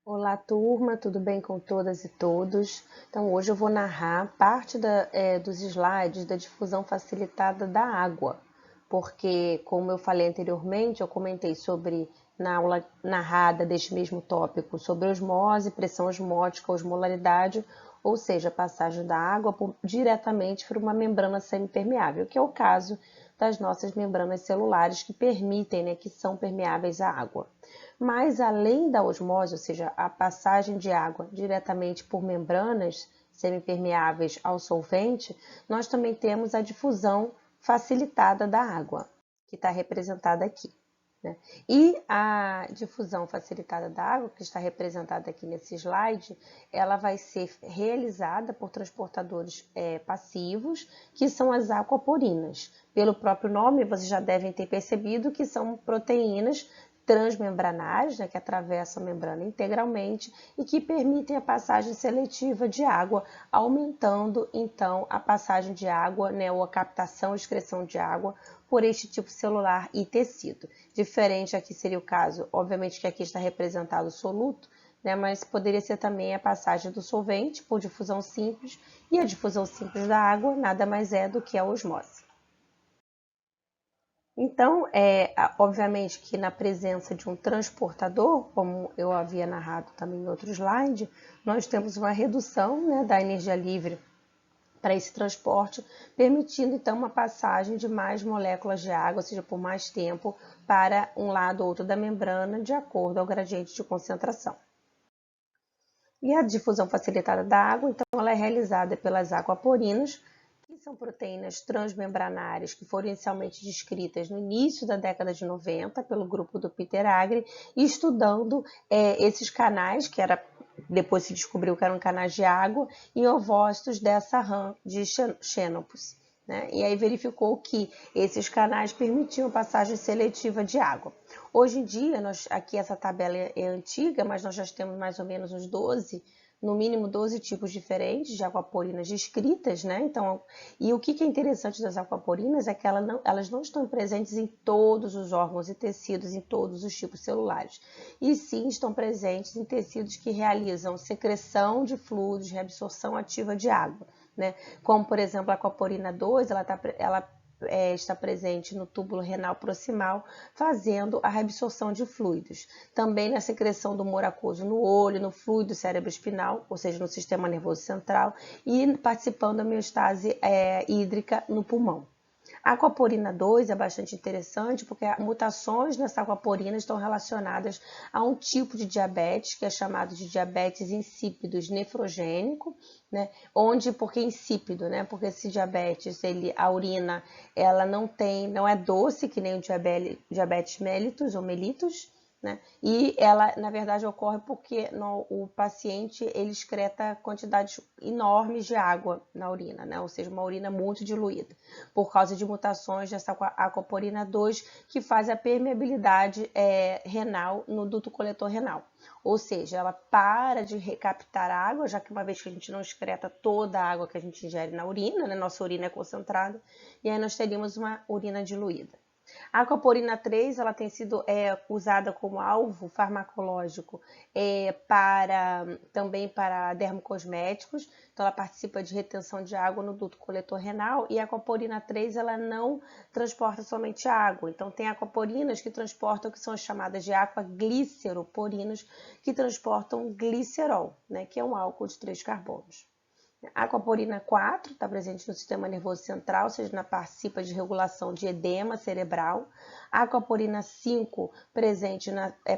Olá, turma, tudo bem com todas e todos? Então, hoje eu vou narrar parte dos slides da difusão facilitada da água, porque, como eu falei anteriormente, eu comentei na aula narrada deste mesmo tópico, sobre osmose, pressão osmótica, osmolaridade, ou seja, a passagem da água diretamente por uma membrana semipermeável, que é o caso das nossas membranas celulares que permitem, né, que são permeáveis à água. Mas além da osmose, ou seja, a passagem de água diretamente por membranas semipermeáveis ao solvente, nós também temos a difusão facilitada da água, que está representada aqui, né? E a difusão facilitada da água, que está representada aqui nesse slide, ela vai ser realizada por transportadores passivos, que são as aquaporinas. Pelo próprio nome, vocês já devem ter percebido que são proteínas transmembranares, né, que atravessam a membrana integralmente e que permitem a passagem seletiva de água, aumentando então a passagem de água, né, ou a captação e excreção de água por este tipo celular e tecido. Diferente aqui seria o caso, obviamente que aqui está representado o soluto, né, mas poderia ser também a passagem do solvente por difusão simples, e a difusão simples da água nada mais é do que a osmose. Então, obviamente que na presença de um transportador, como eu havia narrado também em outro slide, nós temos uma redução, né, da energia livre para esse transporte, permitindo então uma passagem de mais moléculas de água, ou seja, por mais tempo, para um lado ou outro da membrana, de acordo ao gradiente de concentração. E a difusão facilitada da água, então, ela é realizada pelas aquaporinas, que são proteínas transmembranárias que foram inicialmente descritas no início da década de 90 pelo grupo do Peter Agre, estudando esses canais, depois se descobriu que eram canais de água, em ovócitos dessa rã de xenopus. Né? E aí verificou que esses canais permitiam passagem seletiva de água. Hoje em dia, aqui essa tabela é antiga, mas nós já temos mais ou menos uns 12, no mínimo 12 tipos diferentes de aquaporinas descritas, né? Então, e o que é interessante das aquaporinas é que elas não estão presentes em todos os órgãos e tecidos, em todos os tipos celulares, e sim estão presentes em tecidos que realizam secreção de fluidos, reabsorção ativa de água, né? Como, por exemplo, a aquaporina 2, ela está presente no túbulo renal proximal, fazendo a reabsorção de fluidos. Também na secreção do humor aquoso no olho, no fluido cerebroespinal, ou seja, no sistema nervoso central, e participando da homeostase hídrica no pulmão. A aquaporina 2 é bastante interessante porque mutações nessa aquaporina estão relacionadas a um tipo de diabetes que é chamado de diabetes insípidos nefrogênico, né? Porque insípido, né? Porque esse diabetes, a urina, ela não é doce que nem o diabetes mellitus ou mellitus, né? E ela, na verdade, ocorre porque o paciente ele excreta quantidades enormes de água na urina, né? Ou seja, uma urina muito diluída, por causa de mutações dessa aquaporina 2, que faz a permeabilidade renal no duto coletor renal. Ou seja, ela para de recaptar água, já que uma vez que a gente não excreta toda a água que a gente ingere na urina, né? Nossa urina é concentrada, e aí nós teríamos uma urina diluída. A aquaporina 3 ela tem sido usada como alvo farmacológico também para dermocosméticos, então ela participa de retenção de água no duto coletor renal, e a aquaporina 3 ela não transporta somente água, então tem aquaporinas que transportam o que são as chamadas de aquagliceroporinas, que transportam glicerol, né, que é um álcool de 3 carbonos. A aquaporina 4 está presente no sistema nervoso central, ou seja, participa de regulação de edema cerebral. A aquaporina 5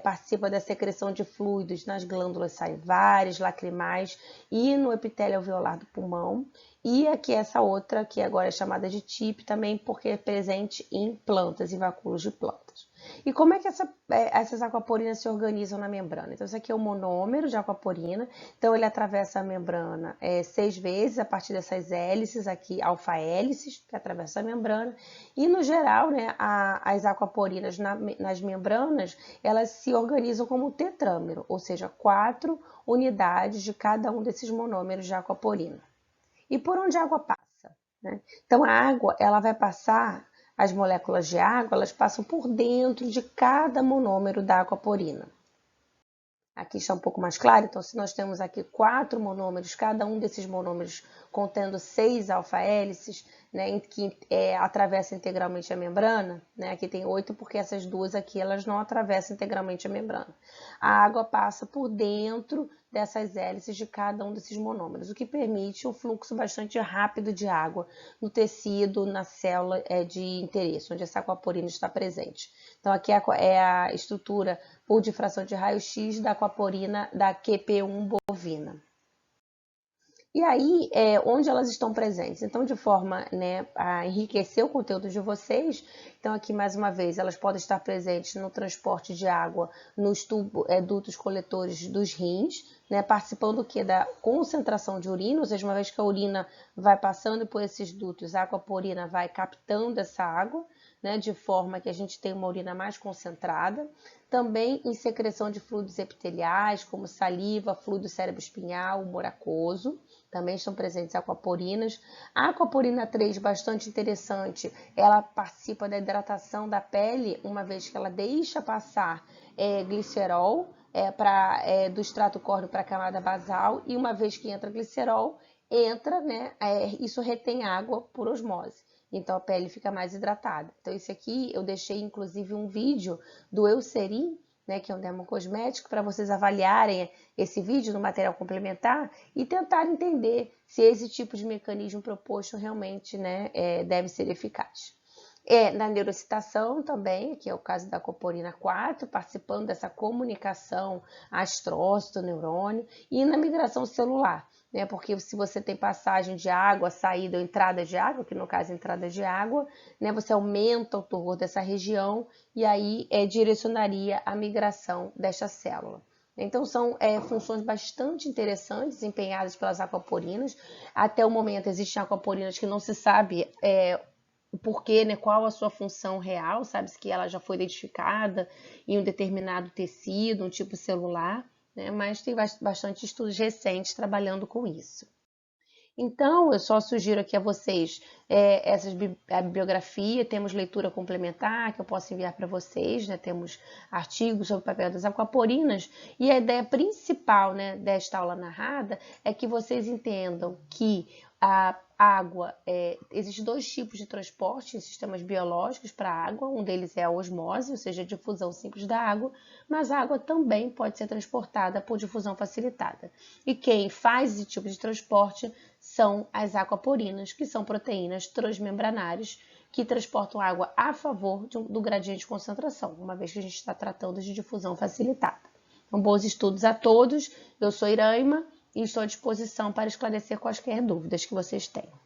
participa da secreção de fluidos nas glândulas salivares, lacrimais e no epitélio alveolar do pulmão. E aqui essa outra, que agora é chamada de TIP, também porque é presente em plantas, em vacúolos de plantas. E como é que essas aquaporinas se organizam na membrana? Então, esse aqui é o monômero de aquaporina, então ele atravessa a membrana 6 vezes a partir dessas hélices aqui, alfa-hélices, que atravessam a membrana, e no geral, né, as aquaporinas nas membranas, elas se organizam como um tetrâmero, ou seja, 4 unidades de cada um desses monômeros de aquaporina. E por onde a água passa, né? Então, a água, ela vai passar, as moléculas de água, elas passam por dentro de cada monômero da aquaporina. aqui está um pouco mais claro. Então, se nós temos aqui 4 monômeros, cada um desses monômeros contendo 6 alfa-hélices, né, que atravessa integralmente a membrana, né, aqui tem 8 porque essas duas aqui elas não atravessam integralmente a membrana. A água passa por dentro dessas hélices de cada um desses monômeros, o que permite um fluxo bastante rápido de água no tecido, na célula de interesse, onde essa aquaporina está presente. Então, aqui é a estrutura por difração de raio-x da aquaporina da QP1 bovina. E aí, onde elas estão presentes? Então, de forma, né, a enriquecer o conteúdo de vocês, então aqui mais uma vez, elas podem estar presentes no transporte de água nos dutos coletores dos rins, né, participando da concentração de urina, ou seja, uma vez que a urina vai passando por esses dutos, a aquaporina vai captando essa água, né, de forma que a gente tem uma urina mais concentrada. Também em secreção de fluidos epiteliais, como saliva, fluido cerebroespinhal, humor aquoso, também estão presentes aquaporinas. A aquaporina 3, bastante interessante, ela participa da hidratação da pele, uma vez que ela deixa passar glicerol do extrato córneo para a camada basal, e uma vez que entra glicerol, né, isso retém água por osmose. Então, a pele fica mais hidratada. Então, esse aqui eu deixei, inclusive, um vídeo do Eucerin, né, que é um dermocosmético, para vocês avaliarem esse vídeo no material complementar e tentar entender se esse tipo de mecanismo proposto realmente, né, deve ser eficaz. Na neurocitação também, que é o caso da aquaporina 4, participando dessa comunicação astrócito-neurônio, e na migração celular, né? Porque se você tem passagem de água, saída ou entrada de água, que no caso é entrada de água, né? Você aumenta o toror dessa região e aí direcionaria a migração desta célula. Então, são funções bastante interessantes desempenhadas pelas aquaporinas. Até o momento, existem aquaporinas que não se sabe o porquê, né, qual a sua função real, sabe-se que ela já foi identificada em um determinado tecido, um tipo celular, né, mas tem bastante estudos recentes trabalhando com isso. Então, eu só sugiro aqui a vocês a bibliografia, temos leitura complementar que eu posso enviar para vocês, né? Temos artigos sobre o papel das aquaporinas, e a ideia principal, né, desta aula narrada é que vocês entendam que a água, existem 2 tipos de transporte em sistemas biológicos para a água, um deles é a osmose, ou seja, a difusão simples da água, mas a água também pode ser transportada por difusão facilitada. E quem faz esse tipo de transporte são as aquaporinas, que são proteínas transmembranárias que transportam água a favor do gradiente de concentração, uma vez que a gente está tratando de difusão facilitada. Então, bons estudos a todos. Eu sou Iraima e estou à disposição para esclarecer quaisquer dúvidas que vocês tenham.